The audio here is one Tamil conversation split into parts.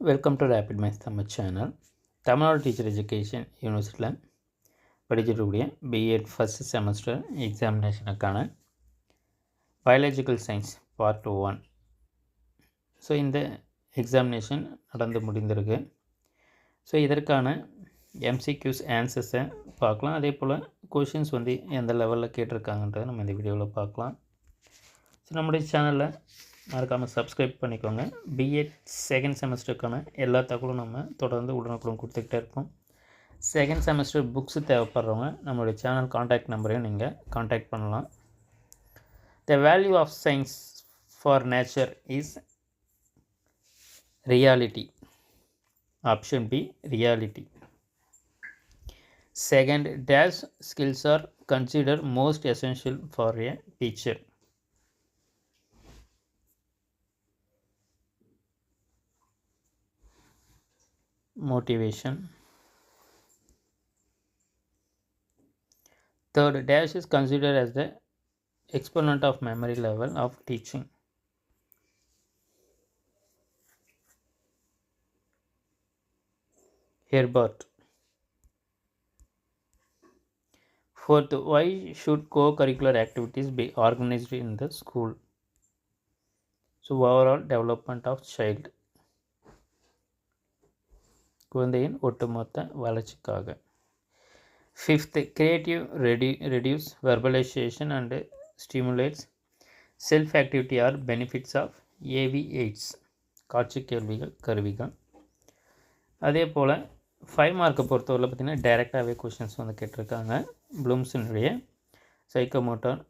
Welcome to rapid maths Tamil channel. Tamil Nadu teacher education யூனிவர்சிட்டியில் படிச்சிருக்கக்கூடிய பிஎட் ஃபஸ்ட் செமஸ்டர் எக்ஸாமினேஷனுக்கான பயாலஜிக்கல் சயின்ஸ் பார்ட் 1. ஸோ இந்த எக்ஸாமினேஷன் நடந்து முடிந்திருக்கு. ஸோ இதற்கான எம்சிக்யூஸ் ஆன்சர்ஸை பார்க்கலாம். அதே போல் கொஷின்ஸ் எந்த லெவலில் கேட்டிருக்காங்கன்றதை நம்ம இந்த வீடியோவில் பார்க்கலாம். ஸோ நம்முடைய சேனலில் மறக்காமல் சப்ஸ்கிரைப் பண்ணிக்கோங்க. பிஎட் செகண்ட் செமஸ்டருக்கான எல்லா தகவலும் நம்ம தொடர்ந்து உடனுக்குடன் கொடுத்துக்கிட்டே இருப்போம். செகண்ட் செமஸ்டர் புக்ஸு தேவைப்படுறவங்க நம்மளுடைய சேனல் காண்டாக்ட் நம்பரையும் நீங்கள் காண்டாக்ட் பண்ணலாம். The value of science for nature is reality. Option B reality. Second, dash skills are considered most essential for a teacher. Motivation. Third, dash is considered as the exponent of memory level of teaching. Herbert. Fourth, why should co-curricular activities be organized in the school? So overall development of child. குழந்தையின் ஒட்டுமொத்த வளர்ச்சிக்காக. Fifth, creative reduce verbalization and stimulates self activity are benefits of AV8s. காட்சி கேள்விகள் கருவிகள். அதே போல் 5 மார்க்கை பொறுத்தவரை பார்த்திங்கன்னா டைரெக்டாகவே கொஷின்ஸ் கேட்டிருக்காங்க. ப்ளூம்ஸினுடைய சைக்கோமோட்டார்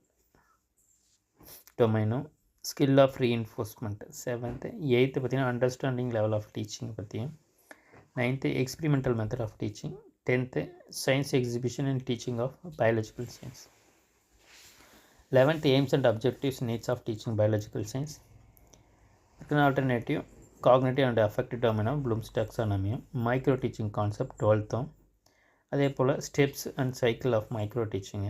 டொமைனோ, skill of reinforcement. 7th, 8th பார்த்திங்கன்னா அண்டர்ஸ்டாண்டிங் லெவல் ஆஃப் டீச்சிங் பற்றியும். 9th, experimental method of teaching. 10th, science exhibition and teaching of biological science. 11th, aims and objectives, needs of teaching biological science. Alternative, cognitive and affective domain of Bloom's taxonomy. Micro teaching concept 12th. அதே போல் steps and cycle of micro teaching.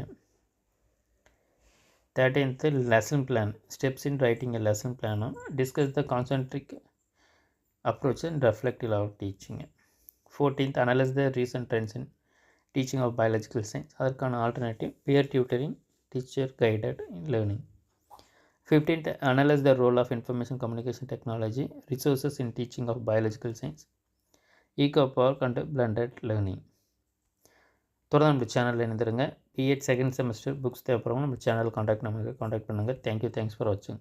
13th, lesson plan, steps in writing a lesson plan. Discuss the concentric approach and reflective of teaching. 14th, analyze the recent trends in teaching of biological science. அதற்கான alternative, peer tutoring, teacher guided learning. 15th, analyze the role of information communication technology resources in teaching of biological science. eco-park and blended learning. தொடர்ந்து நம்ம சேனலில் இணைந்திருங்க. பிஎட் செகண்ட் செமஸ்டர் புக்ஸ் தேவைப்படுறவங்க நம்ம சேனல் காண்டாக்ட் பண்ணுங்கள். தேங்க்யூ. தேங்க்ஸ் ஃபார் வாட்சிங்.